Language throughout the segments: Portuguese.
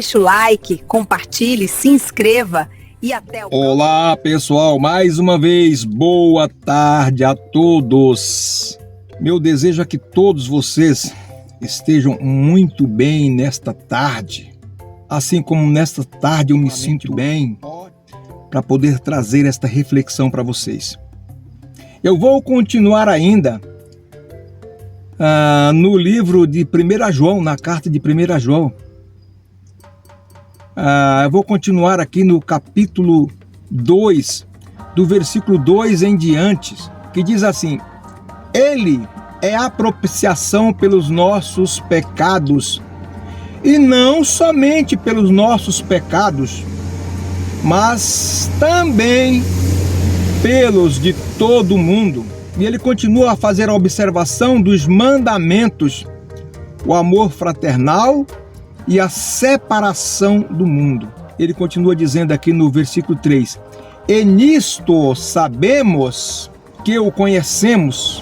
deixe o like, compartilhe, se inscreva e até o próximo. Olá, pessoal, mais uma vez, boa tarde a todos. Meu desejo é que todos vocês estejam muito bem nesta tarde. Assim como nesta tarde eu me sinto bem para poder trazer esta reflexão para vocês. Eu vou continuar ainda no livro de 1 João, na carta de 1 João. Eu vou continuar aqui no capítulo 2, do versículo 2 em diante, que diz assim: Ele é a propiciação pelos nossos pecados, e não somente pelos nossos pecados, mas também pelos de todo o mundo. E ele continua a fazer a observação dos mandamentos, o amor fraternal e a separação do mundo. Ele continua dizendo aqui no versículo 3: E nisto sabemos que o conhecemos,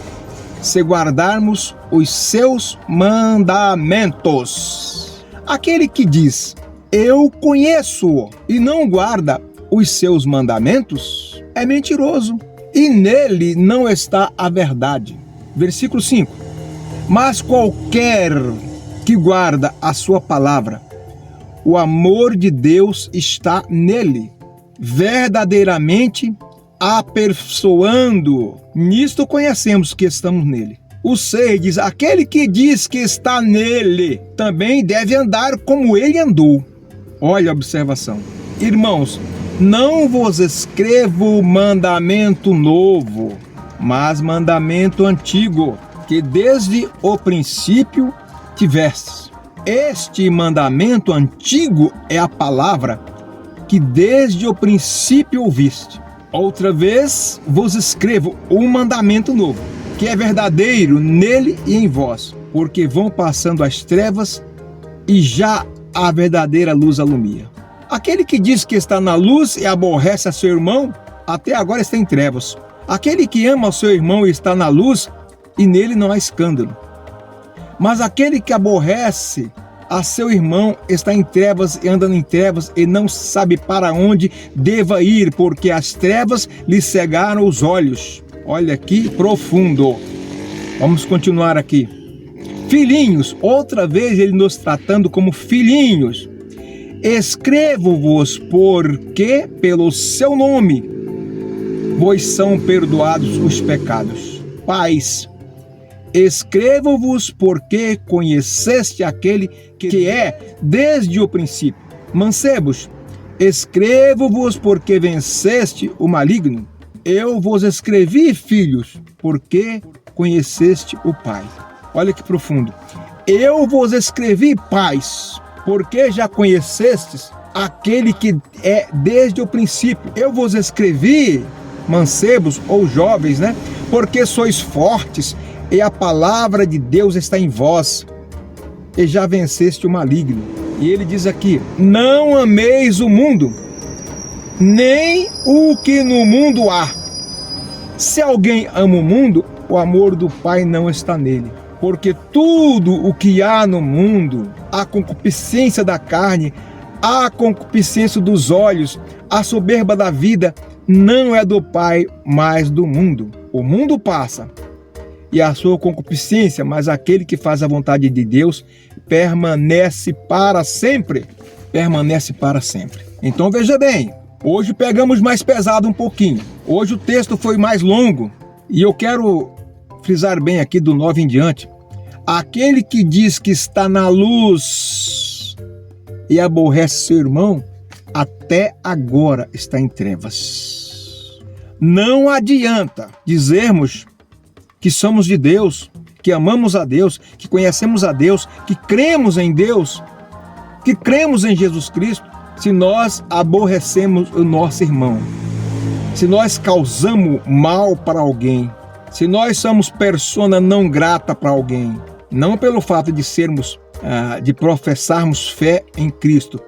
se guardarmos os seus mandamentos. Aquele que diz, eu conheço, e não guarda os seus mandamentos, é mentiroso, e nele não está a verdade. Versículo 5: Mas qualquer que guarda a sua palavra, o amor de Deus está nele, verdadeiramente aperfeiçoando. Nisto conhecemos que estamos nele. O 6 diz, aquele que diz que está nele, também deve andar como ele andou. Olha a observação. Irmãos, não vos escrevo mandamento novo, mas mandamento antigo, que desde o princípio tivestes. Este mandamento antigo é a palavra que desde o princípio ouviste. Outra vez vos escrevo um mandamento novo, que é verdadeiro nele e em vós, porque vão passando as trevas e já a verdadeira luz alumia. Aquele que diz que está na luz e aborrece a seu irmão, até agora está em trevas. Aquele que ama o seu irmão está na luz e nele não há escândalo. Mas aquele que aborrece a seu irmão está em trevas e anda em trevas e não sabe para onde deva ir, porque as trevas lhe cegaram os olhos. Olha que profundo. Vamos continuar aqui. Filhinhos, outra vez ele nos tratando como filhinhos. Escrevo-vos porque pelo seu nome vos são perdoados os pecados. Pais, escrevo-vos porque conheceste aquele que é desde o princípio. Mancebos, escrevo-vos porque venceste o maligno. Eu vos escrevi, filhos, porque conheceste o Pai. Olha que profundo. Eu vos escrevi, pais, porque já conhecestes aquele que é desde o princípio. Eu vos escrevi, mancebos ou jovens, porque sois fortes e a palavra de Deus está em vós, e já venceste o maligno. E ele diz aqui, não ameis o mundo, nem o que no mundo há. Se alguém ama o mundo, o amor do Pai não está nele. Porque tudo o que há no mundo, a concupiscência da carne, a concupiscência dos olhos, a soberba da vida, não é do Pai, mas do mundo. O mundo passa e a sua concupiscência, mas aquele que faz a vontade de Deus permanece para sempre. Permanece para sempre. Então veja bem, hoje pegamos mais pesado um pouquinho. Hoje o texto foi mais longo e eu quero frisar bem aqui do 9 em diante. Aquele que diz que está na luz e aborrece seu irmão, até agora está em trevas. Não adianta dizermos que somos de Deus, que amamos a Deus, que conhecemos a Deus, que cremos em Deus, que cremos em Jesus Cristo, se nós aborrecemos o nosso irmão, se nós causamos mal para alguém, se nós somos persona não grata para alguém, não pelo fato de sermos, de professarmos fé em Cristo,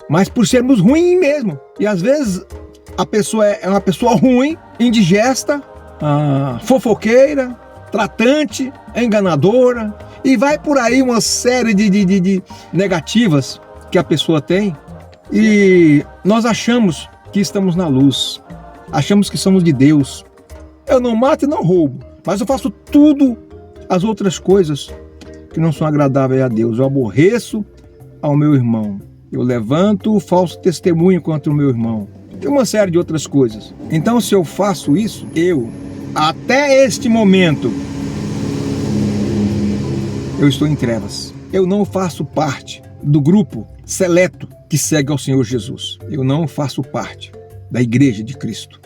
mas por sermos ruins mesmo. E às vezes a pessoa é uma pessoa ruim, indigesta, fofoqueira, tratante, enganadora, e vai por aí uma série de negativas que a pessoa tem e nós achamos que estamos na luz, achamos que somos de Deus. Eu não mato e não roubo, mas eu faço tudo as outras coisas que não são agradáveis a Deus. Eu aborreço ao meu irmão, eu levanto o falso testemunho contra o meu irmão. Tem uma série de outras coisas. Então, se eu faço isso, até este momento, eu estou em trevas. Eu não faço parte do grupo seleto que segue ao Senhor Jesus. Eu não faço parte da igreja de Cristo,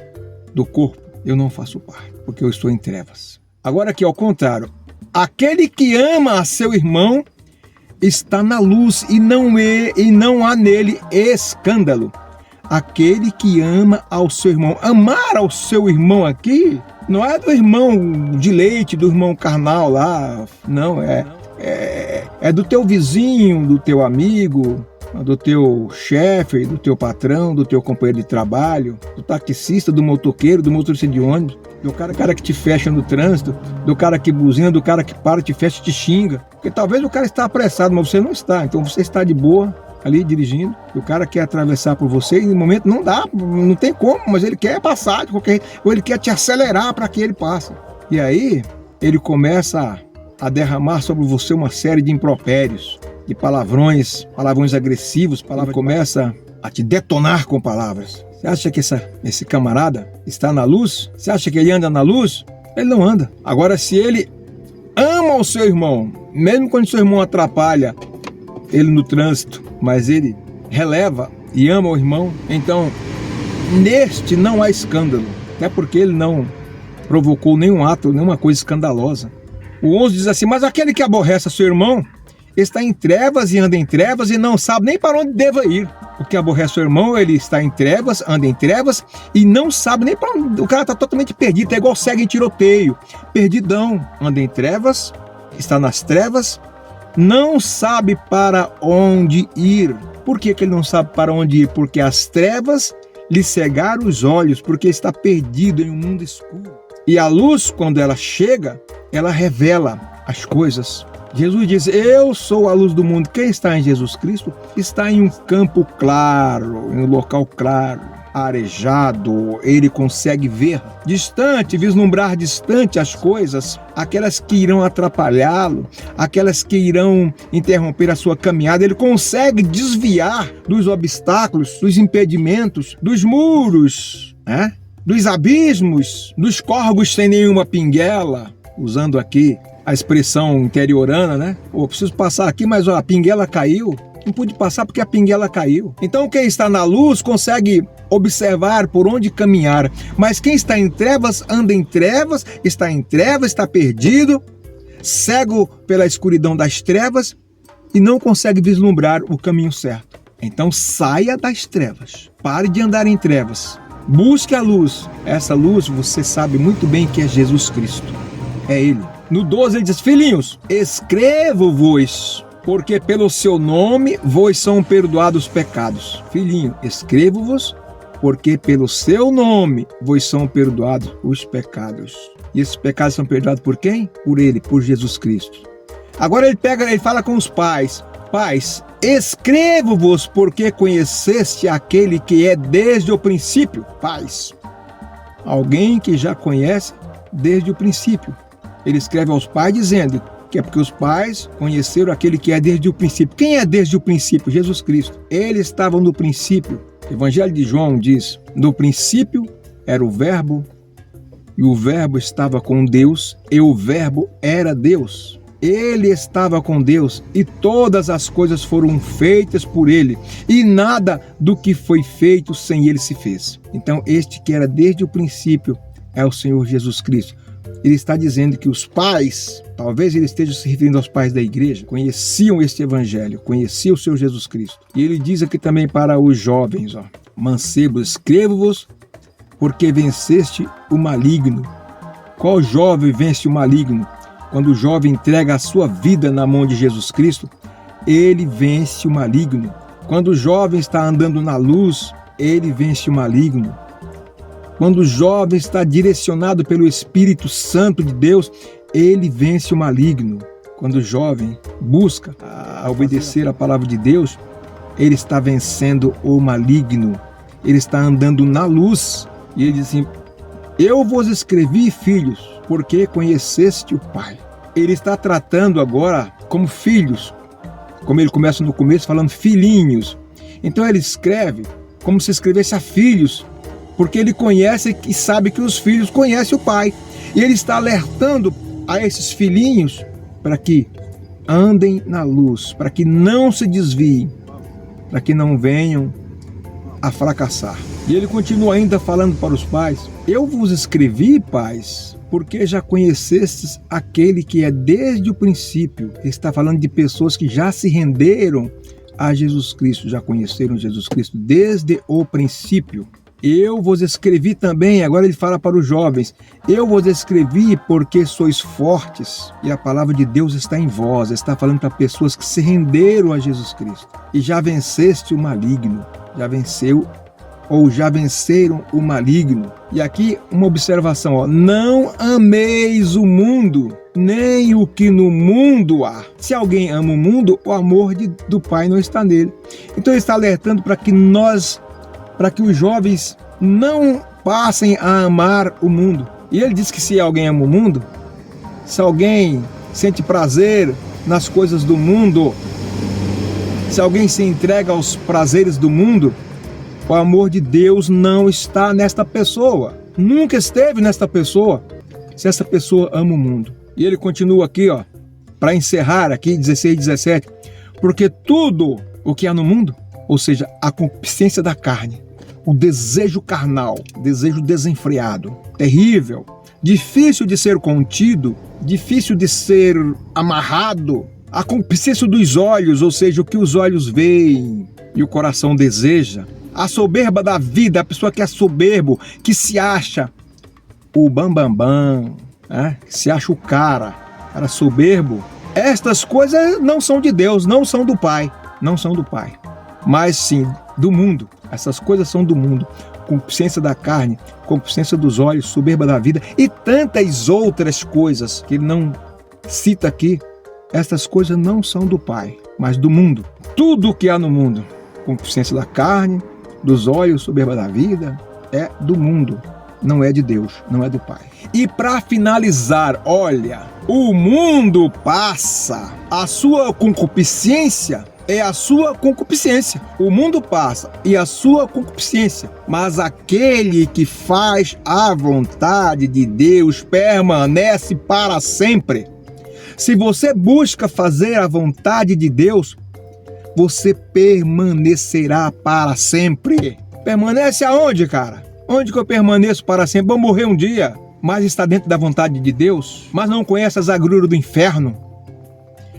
do corpo. Eu não faço parte, porque eu estou em trevas. Agora aqui, ao contrário, aquele que ama a seu irmão está na luz e não há nele escândalo. Aquele que ama ao seu irmão. Amar ao seu irmão aqui não é do irmão de leite, do irmão carnal lá. Não, é do teu vizinho, do teu amigo, do teu chefe, do teu patrão, do teu companheiro de trabalho, do taxista, do motoqueiro, do motorista de ônibus, do cara que te fecha no trânsito, do cara que buzina, do cara que para, te fecha e te xinga. Porque talvez o cara está apressado, mas você não está. Então você está de boa ali dirigindo, o cara quer atravessar por você e no momento não dá, não tem como, mas ele quer passar de qualquer, ou ele quer te acelerar para que ele passe. E aí ele começa a derramar sobre você uma série de impropérios, de palavrões agressivos, começa a te detonar com palavras. Você acha que esse camarada está na luz? Você acha que ele anda na luz? Ele não anda. Agora, se ele ama o seu irmão, mesmo quando seu irmão atrapalha ele no trânsito, mas ele releva e ama o irmão, então neste não há escândalo, até porque ele não provocou nenhum ato, nenhuma coisa escandalosa. O 11 diz assim: mas aquele que aborrece seu irmão está em trevas e anda em trevas e não sabe nem para onde deva ir. O que aborrece seu irmão, ele está em trevas, anda em trevas e não sabe nem para onde. O cara está totalmente perdido, é igual cego em tiroteio, perdidão, anda em trevas, está nas trevas, não sabe para onde ir. Por que ele não sabe para onde ir? Porque as trevas lhe cegaram os olhos, porque está perdido em um mundo escuro. E a luz, quando ela chega, ela revela as coisas. Jesus diz: eu sou a luz do mundo. Quem está em Jesus Cristo está em um campo claro, em um local claro, arejado. Ele consegue ver distante, vislumbrar distante as coisas, aquelas que irão atrapalhá-lo, aquelas que irão interromper a sua caminhada. Ele consegue desviar dos obstáculos, dos impedimentos, dos muros, dos abismos, dos corvos sem nenhuma pinguela, usando aqui a expressão interiorana, Eu preciso passar aqui, mas a pinguela caiu. Não pude passar porque a pinguela caiu. Então quem está na luz consegue observar por onde caminhar, mas quem está em trevas anda em trevas, está perdido, cego pela escuridão das trevas e não consegue vislumbrar o caminho certo. Então saia das trevas, pare de andar em trevas, busque a luz. Essa luz você sabe muito bem que é Jesus Cristo, é Ele. No 12 ele diz: filhinhos, escrevo-vos, porque pelo seu nome vos são perdoados os pecados. Filhinho, escrevo-vos, porque pelo seu nome vos são perdoados os pecados. E esses pecados são perdoados por quem? Por Ele, por Jesus Cristo. Agora ele fala com os pais: pais, escrevo-vos porque conheceste aquele que é desde o princípio. Pais, alguém que já conhece desde o princípio. Ele escreve aos pais dizendo que é porque os pais conheceram aquele que é desde o princípio. Quem é desde o princípio? Jesus Cristo. Ele estava no princípio. O Evangelho de João diz: no princípio era o Verbo, e o Verbo estava com Deus, e o Verbo era Deus. Ele estava com Deus, e todas as coisas foram feitas por Ele, e nada do que foi feito sem Ele se fez. Então, este que era desde o princípio é o Senhor Jesus Cristo. Ele está dizendo que os pais, talvez ele esteja se referindo aos pais da igreja, conheciam este evangelho, conheciam o Senhor Jesus Cristo. E ele diz aqui também para os jovens: mancebos, escrevo-vos, porque venceste o maligno. Qual jovem vence o maligno? Quando o jovem entrega a sua vida na mão de Jesus Cristo, ele vence o maligno. Quando o jovem está andando na luz, ele vence o maligno. Quando o jovem está direcionado pelo Espírito Santo de Deus, ele vence o maligno. Quando o jovem busca obedecer a palavra de Deus, ele está vencendo o maligno, ele está andando na luz. E ele diz assim: eu vos escrevi, filhos, porque conheceste o Pai. Ele está tratando agora como filhos, como ele começa no começo falando filhinhos. Então ele escreve como se escrevesse a filhos, porque ele conhece e sabe que os filhos conhecem o Pai. E ele está alertando a esses filhinhos para que andem na luz, para que não se desviem, para que não venham a fracassar. E ele continua ainda falando para os pais: eu vos escrevi, pais, porque já conhecestes aquele que é desde o princípio. Ele está falando de pessoas que já se renderam a Jesus Cristo, já conheceram Jesus Cristo desde o princípio. Eu vos escrevi também, agora ele fala para os jovens: eu vos escrevi porque sois fortes e a palavra de Deus está em vós. Ele está falando para pessoas que se renderam a Jesus Cristo e já venceste o maligno, já venceu ou já venceram o maligno. E aqui uma observação, ó: não ameis o mundo, nem o que no mundo há. Se alguém ama o mundo, o amor do Pai não está nele. Então ele está alertando para que os jovens não passem a amar o mundo. E ele diz que se alguém ama o mundo, se alguém sente prazer nas coisas do mundo, se alguém se entrega aos prazeres do mundo, o amor de Deus não está nesta pessoa. Nunca esteve nesta pessoa, se essa pessoa ama o mundo. E ele continua aqui, ó, para encerrar aqui, 16 e 17. Porque tudo o que há no mundo, ou seja, a concupiscência da carne, o desejo carnal, desejo desenfreado, terrível, difícil de ser contido, difícil de ser amarrado, a concupiscência dos olhos, ou seja, o que os olhos veem e o coração deseja, a soberba da vida, a pessoa que é soberbo, que se acha o bambambam, que se acha o cara soberbo. Estas coisas não são de Deus, não são do Pai, não são do Pai, mas sim do mundo. Essas coisas são do mundo: concupiscência da carne, concupiscência dos olhos, soberba da vida e tantas outras coisas que ele não cita aqui. Estas coisas não são do Pai, mas do mundo. Tudo o que há no mundo, concupiscência da carne, dos olhos, soberba da vida, é do mundo, não é de Deus, não é do Pai. E para finalizar, olha, o mundo passa, a sua concupiscência é a sua concupiscência. O mundo passa e a sua concupiscência, mas aquele que faz a vontade de Deus permanece para sempre. Se você busca fazer a vontade de Deus, você permanecerá para sempre. Permanece aonde, cara? Onde que eu permaneço para sempre? Vou morrer um dia, mas está dentro da vontade de Deus, mas não conhece as agruras do inferno,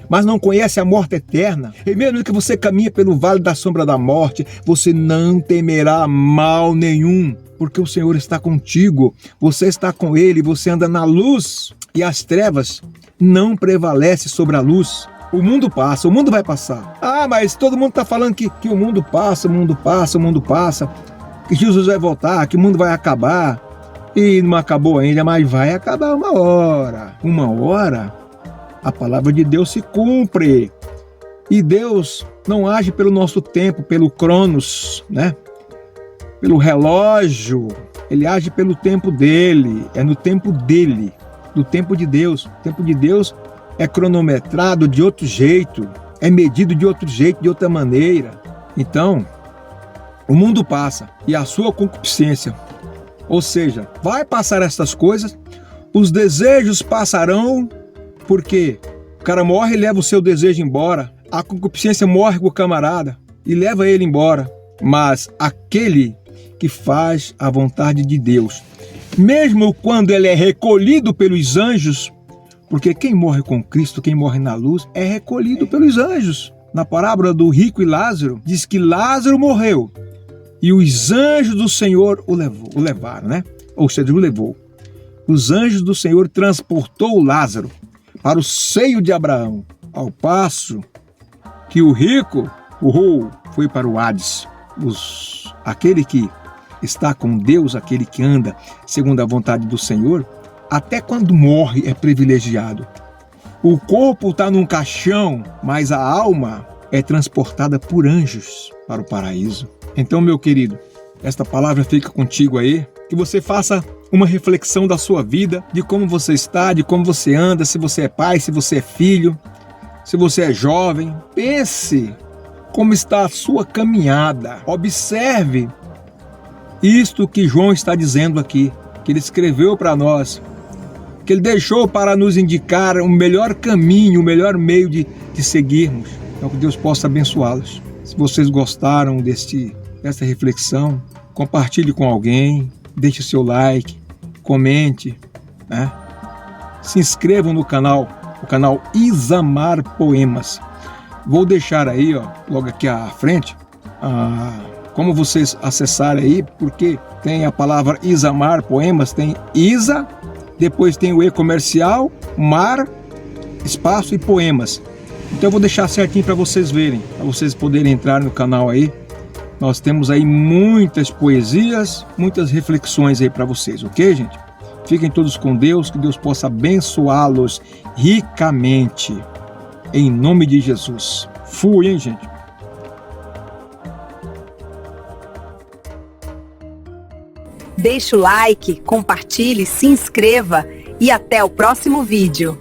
mas não conhece a morte eterna. E mesmo que você caminhe pelo vale da sombra da morte, você não temerá mal nenhum, porque o Senhor está contigo, você está com Ele, você anda na luz e as trevas não prevalecem sobre a luz. O mundo passa, o mundo vai passar. Ah, mas todo mundo está falando que o mundo passa, o mundo passa, o mundo passa, que Jesus vai voltar, que o mundo vai acabar. E não acabou ainda, mas vai acabar uma hora. Uma hora, a palavra de Deus se cumpre. E Deus não age pelo nosso tempo, pelo cronos, né? Pelo relógio. Ele age pelo tempo dele, é no tempo dele, no tempo de Deus. O tempo de Deus é cronometrado de outro jeito, é medido de outro jeito, de outra maneira. Então, o mundo passa e a sua concupiscência, ou seja, vai passar essas coisas, os desejos passarão, porque o cara morre e leva o seu desejo embora, a concupiscência morre com o camarada e leva ele embora, mas aquele que faz a vontade de Deus, mesmo quando ele é recolhido pelos anjos, porque quem morre com Cristo, quem morre na luz, é recolhido pelos anjos. Na parábola do rico e Lázaro, diz que Lázaro morreu e os anjos do Senhor o levaram, né? Ou seja, o levou. Os anjos do Senhor transportou Lázaro para o seio de Abraão, ao passo que o rico foi para o Hades. Aquele que está com Deus, aquele que anda segundo a vontade do Senhor, até quando morre é privilegiado. O corpo está num caixão, mas a alma é transportada por anjos para o paraíso. Então, meu querido, esta palavra fica contigo aí, que você faça uma reflexão da sua vida, de como você está, de como você anda, se você é pai, se você é filho, se você é jovem. Pense como está a sua caminhada. Observe isto que João está dizendo aqui, que ele escreveu para nós, que ele deixou para nos indicar o melhor caminho, o melhor meio de seguirmos. Então que Deus possa abençoá-los. Se vocês gostaram dessa reflexão, compartilhe com alguém, deixe seu like, comente, né? Se inscrevam no canal Isamar Poemas. Vou deixar aí, ó, logo aqui à frente, como vocês acessarem aí, porque tem a palavra Isamar Poemas, tem Isa, depois tem o E comercial, mar, espaço e poemas. Então eu vou deixar certinho para vocês verem, para vocês poderem entrar no canal aí. Nós temos aí muitas poesias, muitas reflexões aí para vocês, ok, gente? Fiquem todos com Deus, que Deus possa abençoá-los ricamente. Em nome de Jesus. Fui, hein, gente? Deixe o like, compartilhe, se inscreva e até o próximo vídeo.